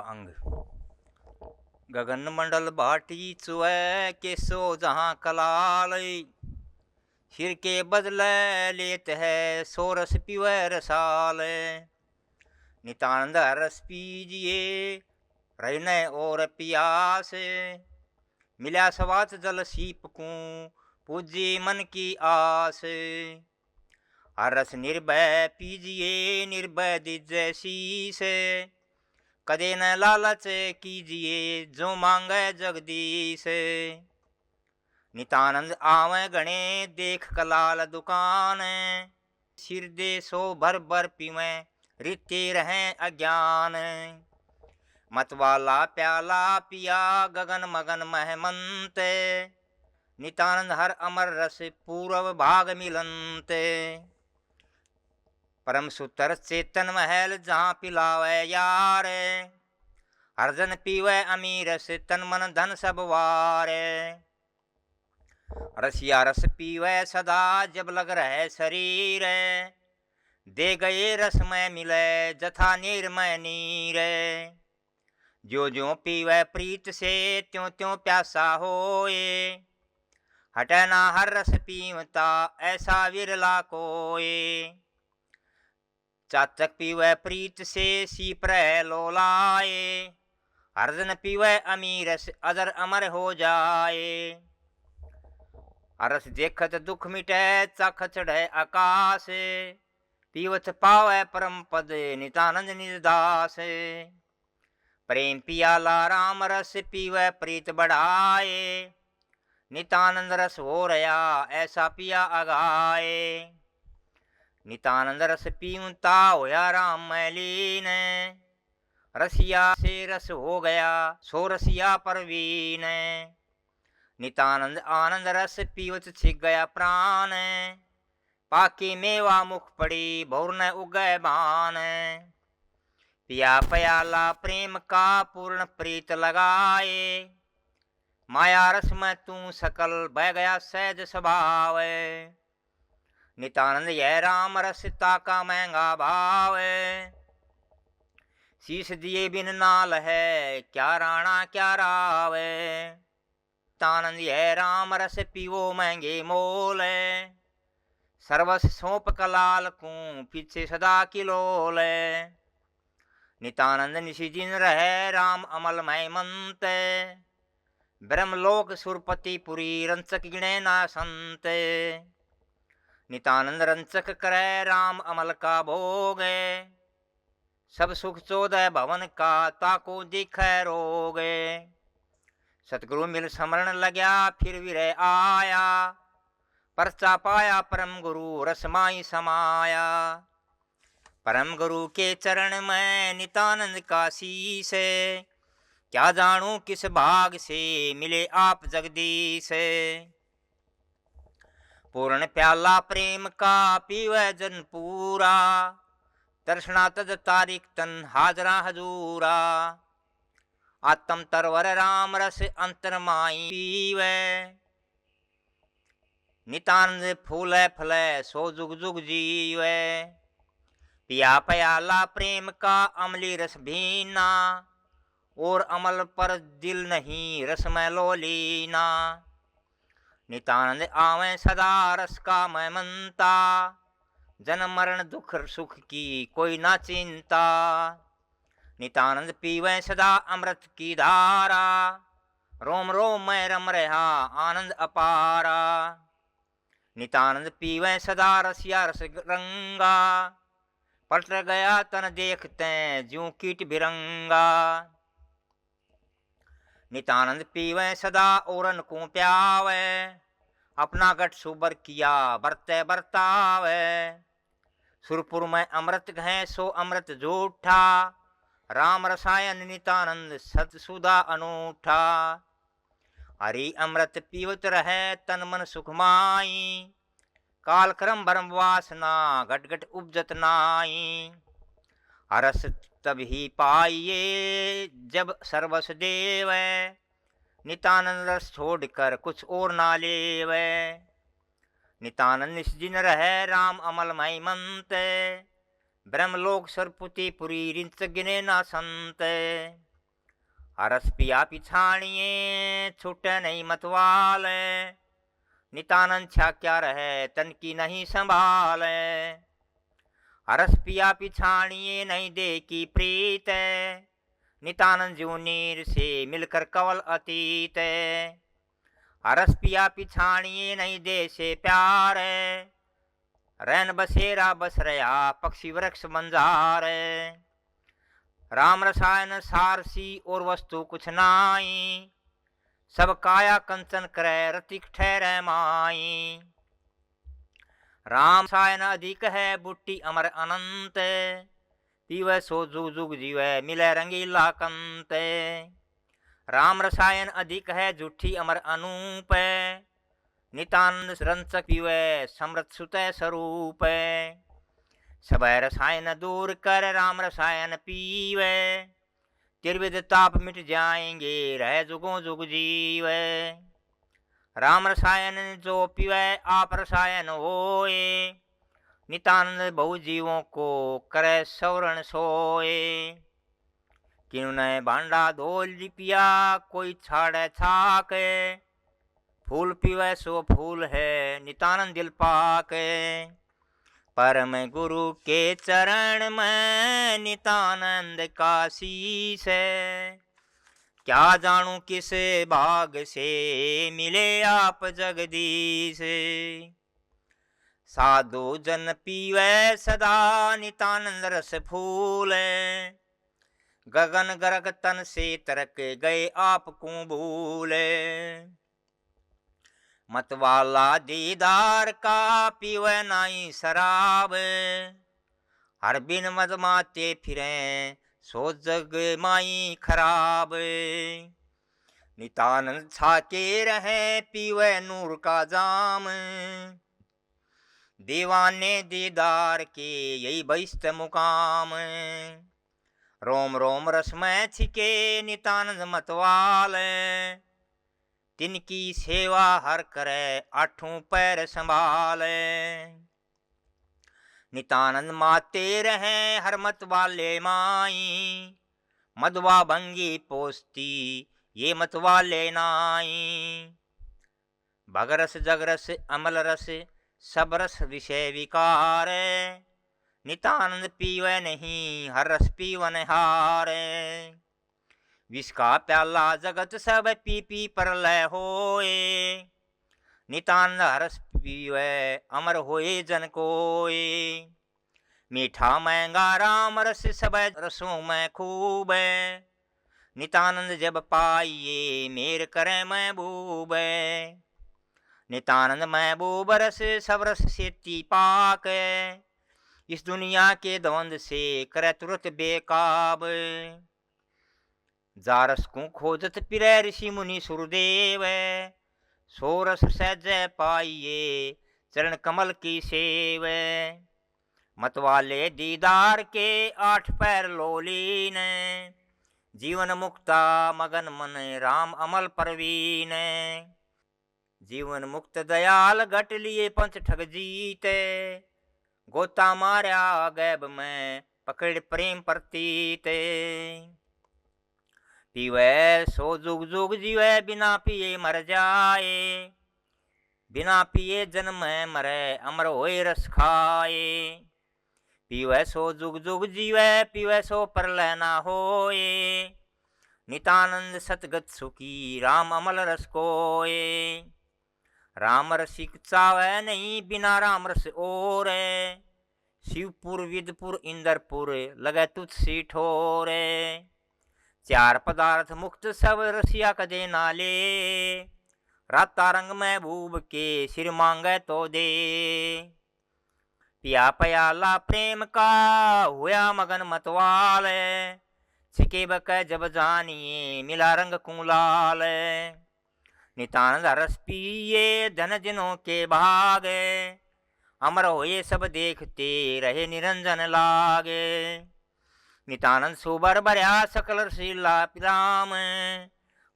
अंग। गगन मंडल भाटी चुए केसो जहाँ कलाल, सिर के बदले लेत है सोरस पिवै रसाल। नितानंद रस पीजिए रहने और पियास, मिला सवात जल सीप को पूजे मन की आस। हर रस निर्भय पीजिए निर्भय दिजय शीस, कदे न लालच कीजिए जो मांगे जगदीश। नितानंद आवे गणे देख कलाल दुकान, सिर दे सो भर भर पीवे रीते रहें अज्ञान। मतवाला प्याला पिया गगन मगन महमंत, नितानंद हर अमर रस पूर्व भाग मिलंत। परम सुतर चेतन महल जहाँ पिलावे यार, हर जन पीवे अमीरस तन मन धन सब वार। रसिया रस पीवे सदा जब लग रहे शरीर, दे गए रस में मिले जथा निर्मय नीर। जो जो पीवे प्रीत से त्यों त्यों प्यासा होए, हटे ना हर रस पीवता ऐसा विरला कोए। चातक पीवे प्रीत से सीप रहे लोलाए, हर जन पीवे अमीरस अदर अमर हो जाए। अरस देखत दुख मिटे चख चढ़े आकाश, पीवत पावे परम पद नितानंद निज दास। प्रेम पियाला राम रस पीवे प्रीत बढ़ाए, नितानंद रस हो रया ऐसा पिया अगाए। नितानंद रस पीवता होया राम में लीन, रसिया से रस हो गया सो रसिया परवीन। नितानंद आनंद रस पीवत छिक गया प्राण, पाके मेवा मुख पड़ी भौर न उगय बान। पिया पयाला प्रेम का पूर्ण प्रीत लगाए, माया रस में तू सकल बह गया सहज स्वभाव। नितानंद यह राम रस ताका महंगा भाव, शीश दिए बिन नाल है क्या राणा क्या राव। नितानंद यह राम रस पीवो महंगे मोल, सर्वस सौंप कलाल को पीछे सदा किलोल। नितानंद निशि दिन रहे राम अमल मय मंत, ब्रह्मलोक सुरपति पुरी रंचक गिणे ना संत। नितानंद रंचक करे राम अमल का भोग, सब सुख 14 भवन का ताको दिखै रोग। सतगुरु मिल समरण लग्या फिर विरह आया, परचा पाया परम गुरु रसमाई समाया। परम गुरु के चरण में नितानंद का शीस, क्या जानू किस भाग से मिले आप जगदीश। पूर्ण प्याला प्रेम का पीवे जन पूरा, दर्शना तज तारिक तन हाजरा हजूरा। आत्म तरवर राम रस अंतर माई पीवे, नितानंद फूले फले सो जुग जुग जीवे। पिया पयाला प्रेम का अमली रस भीना, और अमल पर दिल नहीं रस में लोलीना। नितानंद आवे सदा रस का मैं मनता, जन्म मरण दुख सुख की कोई ना चिंता। नितानंद पीवे सदा अमृत की धारा, रोम रोम में रम रहा आनंद अपारा। नितानंद पीवे सदा रसिया रस रंगा, पलट गया तन देखते ज्यों कीट बिरंगा। नितानंद पीवे सदा औरन को प्यावे, अपना गठ सुबर किया बरते बरतावे। सुरपुर में अमृत है सो अमृत झूठा, राम रसायन नितानंद सत सुधा अनूठा। हरि अमृत पीवत रहे तन मन सुखमाई, काल क्रम भरम वासना घट घट उपजत नाई। हरस तब ही पाइये जब सर्वस देवे, नितानंद रस छोड़कर कुछ और ना लेवे। नितानंद निस्जिन रहे राम अमल मई मंत, ब्रह्मलोक सरपुति पुरी रिंच गिने ना संत। अरस पिया पिछाणिए छूटे नहीं मतवाल, नितानंद छा क्या रहे तन की नहीं संभाल। अरस पिया पिछाणिए नहीं दे की प्रीत, नितानंद जीव नीर से मिलकर कवल अतीत। अरस पिया पिछाणिए नहीं दे से प्यार, रैन बसेरा बस रया पक्षी वृक्ष मंजार। राम रसायन सारसी और वस्तु कुछ नाई, सब काया कंचन करे रतिक ठहरे माई। राम रसायन अधिक है बुट्टी अमर अनंत, पीवे सो जुग जुग जीवे मिले रंगीला कंत। राम रसायन अधिक है झूठी अमर अनूप, नितानंद रंचक पीवे समृत सुत स्वरूप। सब रसायन दूर कर राम रसायन पीवे, त्रिविध ताप मिट जाएंगे रह जुगों जुग जीवे। राम रसायन जो पीवे आप रसायन होए, नितानंद बहु जीवों को करे सवरण सोए। किनु ने भांडा धोल पिया कोई छाड़े छाक, फूल पीवे सो फूल है नितानंद दिल पाके। परम गुरु के चरण में नितानंद का शीश है, क्या जानू किस भाग से मिले आप जगदीश। साधु जन पीवे सदा नितानंद रस फूल, गगन गरग तन से तरक गए आप को भूले। मतवाला दीदार का पीवे नाई शराब, हर बिन मद माते फिरे सो जग माई खराब। नितानंद छाके रहे पीवे नूर का जाम, दीवाने दीदार के यही बहिष्ट मुकाम। रोम रोम रस में छिके नितानंद मतवाल, तिनकी सेवा हर करे आठों पैर संभाले। नितानंद माते रहे हर मत वाले माई, मधवा भंगी पोस्ती ये मत वाले नाई। भगरस जगरस अमल रस सब रस विषय विकार, नितानंद पीवे नहीं हर रस पीवन हारे। विष का प्याला जगत सब पी पी परलय होए, नितानंद हरस पीवे अमर होए जन कोए। मीठा महंगा राम रस सब रसों में खूब, नितानंद जब पाइए मेर करे महबूब। नितानंद महबूब रस सब रस सेती पाक, इस दुनिया के द्वंद से करे तुरत बेकाब। जारस को खोजत पिरै ऋषि मुनि सुरदेव, सोरस सहज पाइये चरण कमल की सेव। मतवाले दीदार के आठ पैर लोलीन, जीवन मुक्ता मगन मन राम अमल परवीन। जीवन मुक्त दयाल घट लिए पंच ठग जीते, गोता मार्या गैब में पकड़ प्रेम प्रतीते। पीवे सो जुग जुग जीवे बिना पिए मर जाए, बिना पिए जन्म मरे अमर होए रस खाए। पीवे सो जुग जुग जीवे पीवे सो परलय ना होए, नितानंद सतगत सुखी राम अमल रस कोए। राम रसिक चावे नहीं बिना राम रस और, शिवपुर विदपुर इंदरपुर लगे तुझसी ठोरे। चार पदार्थ मुक्त सब रसिया कदे नाले, राता रंग महबूब के सिर मांगे तो दे। पिया पयाला प्रेम का हुआ मगन मतवाल, छिके बक जब जानिए मिला रंग कुलाल। नितानंद रस पिए धन जिनों के भाग, अमर होए सब देखते रहे निरंजन लागे। नितानंद सुबर भरया सकल रसीला पिराम,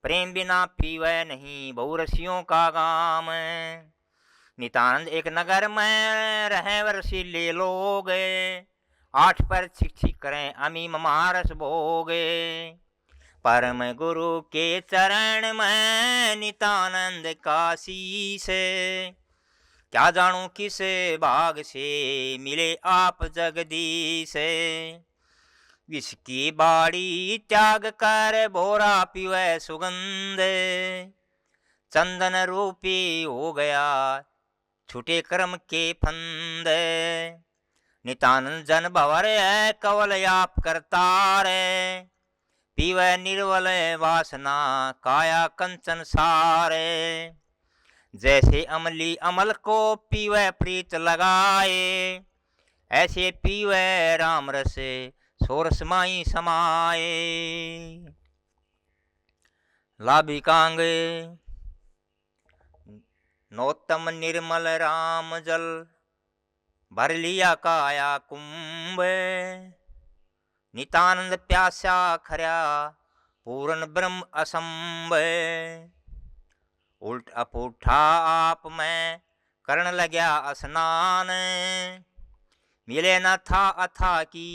प्रेम बिना पीवे नहीं बहु रसियों का गाम। नितानंद एक नगर में रहे रसीले लोग, आठ पर छिक छिक करें अमी महारस भोगे। परम गुरु के चरण में नितानंद का शीश। क्या जानूं किस भाग से मिले आप जगदीश। विष की बाड़ी त्याग कर भोरा पीवे सुगंध। चंदन रूपी हो गया छूटे कर्म के फंद। नितानंद जन भवर है कवल आप करतार। पीवे निर्वल वासना काया कंचन सार। जैसे अमली अमल को पीवे प्रीत लगाए। ऐसे पीवे राम रस सोरस माई समाए। लाभिकांग नौतम निर्मल राम जल भर लिया काया कुंभ। नितानंद प्यासा खरा पूर्ण ब्रह्म असंभ। उल्ट अपूठा आप में करण लग्या स्नान। मिले न था अथा की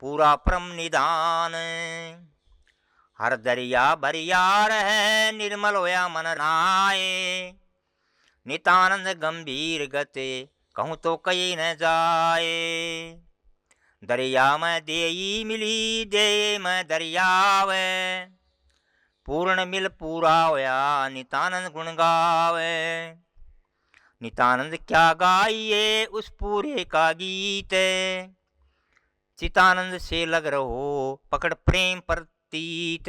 पूरा परम निदान। हर दरिया भरिया रहे निर्मल होया मन नाए। नितानंद गंभीर गते कहूँ तो कही न जाए। दरिया में देई मिली दे में दरियावे। पूर्ण मिल पूरा होया नितानंद गुण गावे। नितानंद क्या गाइए उस पूरे का गीत। चितानंद से लग रहो पकड़ प्रेम प्रतीत।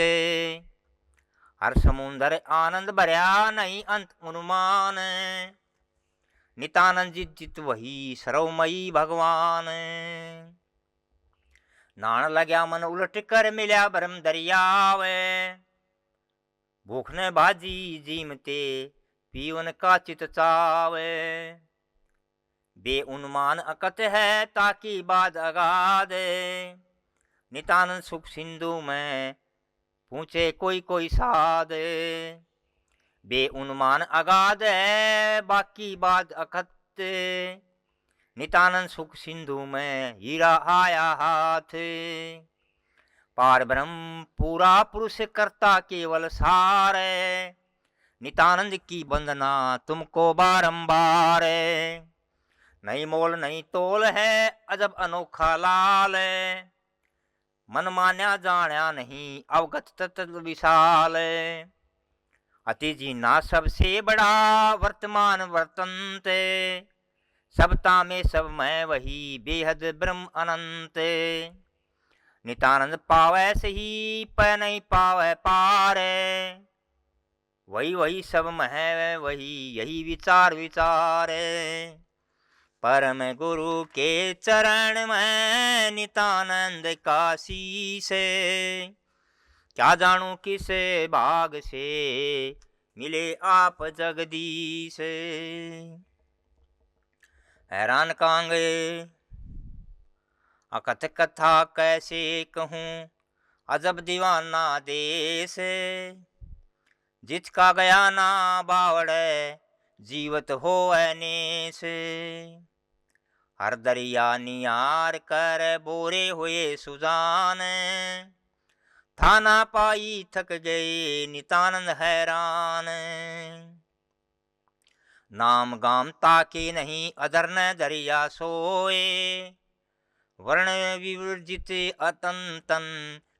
हर समुंदर आनंद भरया नहीं अंत अनुमान। नितानंद जित जित वही सर्वमयी भगवान। नाण लग्या मन उलट कर मिल्या भरम दरियावे। भूख ने भाजी जीमते पीवन का चित चावे। बे उन्मान अकत है ताकि बाद अगाध। नितानंद सुख सिंधु में पूछे कोई कोई साध। बे उन्मान अगाध है बाकी बाद अकत। नितानंद सुख सिंधु में हीरा आया हाथ। पार ब्रह्म पूरा पुरुष करता केवल सार। नितानंद की वंदना तुमको बारंबार। नहीं मोल नहीं तोल है अजब अनोखा लाल। मन मान्या जान्या नहीं अवगत तत्व विशाल। अति जीना सबसे बड़ा वर्तमान वर्तंत। सबता में सब मैं वही बेहद ब्रह्म अनंत। नितानंद पावै सही पै नहीं पावै पार। वही वही सब मैं वही यही विचार विचार। परम गुरु के चरण में नितानंद का शीश। क्या जानूं किस भाग से मिले आप जगदीश। हैरान कांगे अकथ कथा कैसे कहूँ अजब दीवाना देश। जिसका गया ना बावड़ जीवत हो अनेस। हर दरिया नियार कर बोरे हुए सुजान। था ना पाई थक गए नितानंद हैरान। नाम गाम ताके नहीं अदर न दरिया सोए। वर्ण विवर्जित अतंतन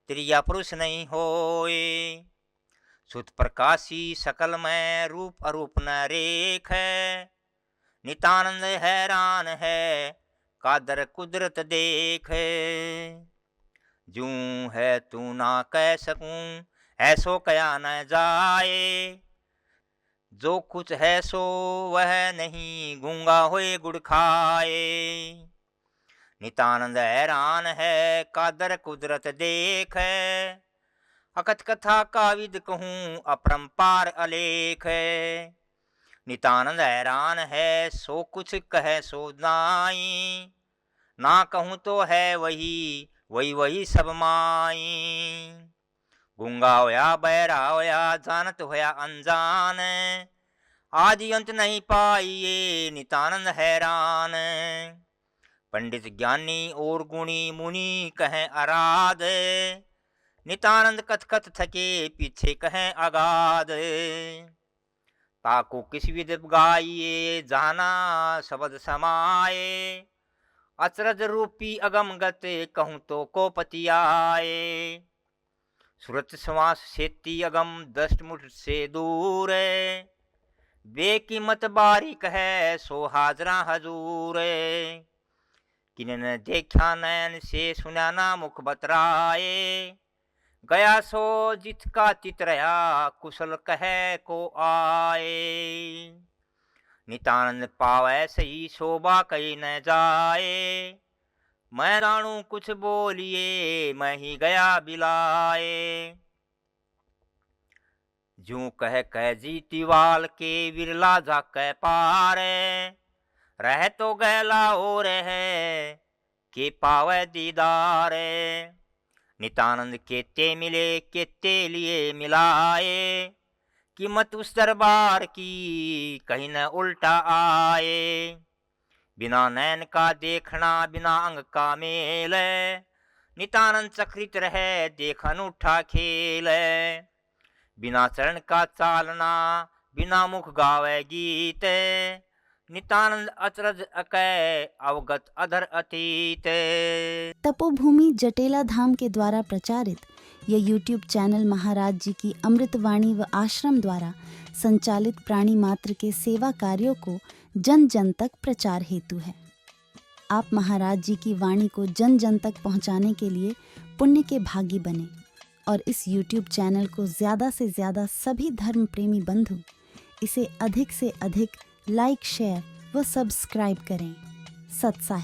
त्रिया पुरुष नहीं होए। सुत प्रकाशी सकल में रूप अरूप न रेख। नितानंद हैरान है कादर कुदरत देख। जूं है तू ना कह सकूं ऐसो कया न जाए। जो कुछ है सो वह नहीं गूंगा होए गुड़ खाए। नितानंद हैरान है कादर कुदरत देख। अकथ कथा का विद कहूँ अपरंपार अलेख। नितानंद हैरान है सो कुछ कह सो नाई। ना कहूँ तो है वही वही वही सब माई। गूंगा होया बहरा होया जानत होया अनजान। आदि अंत नहीं पाइए नितानंद हैरान। पंडित ज्ञानी और गुणी मुनि कहें आराध। नितानंद कथ कथ थके पीछे कहें अगाध। ताको किस विध गाइए जाना शब्द समाए, अचरज रूपी अगम गते कहूँ तो को पति आए। सुरत श्वास सेती अगम दष्ट मुठ से दूर, बेकीमत बारीक है सो हाजरा हजूर। किन देखा नैन से सुना ना मुख बतराए, गया सो जित का तितरया कुशल कहे को आए। नितानंद पावै सही शोभा कही न जाए, मैं राणू कुछ बोलिए मैं ही गया बिलाए। जूं कह जीतीवाल के विरला जाकै पारे, रह तो गैला हो रहे के पावै दीदारे। नितानंद केते मिले केते लिए मिलाए, कीमत उस दरबार की कहीं न उल्टा आए। बिना नैन का देखना बिना अंग का मेल, नितानंद चक्रित रहे देख अनूठा खेल। बिना चरण का चालना बिना मुख गावे गीत, नितानंद अचरज अकै अवगत अधर अतीत। तपोभूमि जटेला धाम के द्वारा प्रचारित यह YouTube चैनल महाराज जी की अमृतवाणी व आश्रम द्वारा संचालित प्राणी मात्र के सेवा कार्यों को जन जन तक प्रचार हेतु है। आप महाराज जी की वाणी को जन जन तक पहुंचाने के लिए पुण्य के भागी बने और इस YouTube चैनल को ज़्यादा से ज़्यादा सभी धर्म प्रेमी बंधु इसे अधिक से अधिक लाइक, शेयर व सब्सक्राइब करें। सत्साहिब।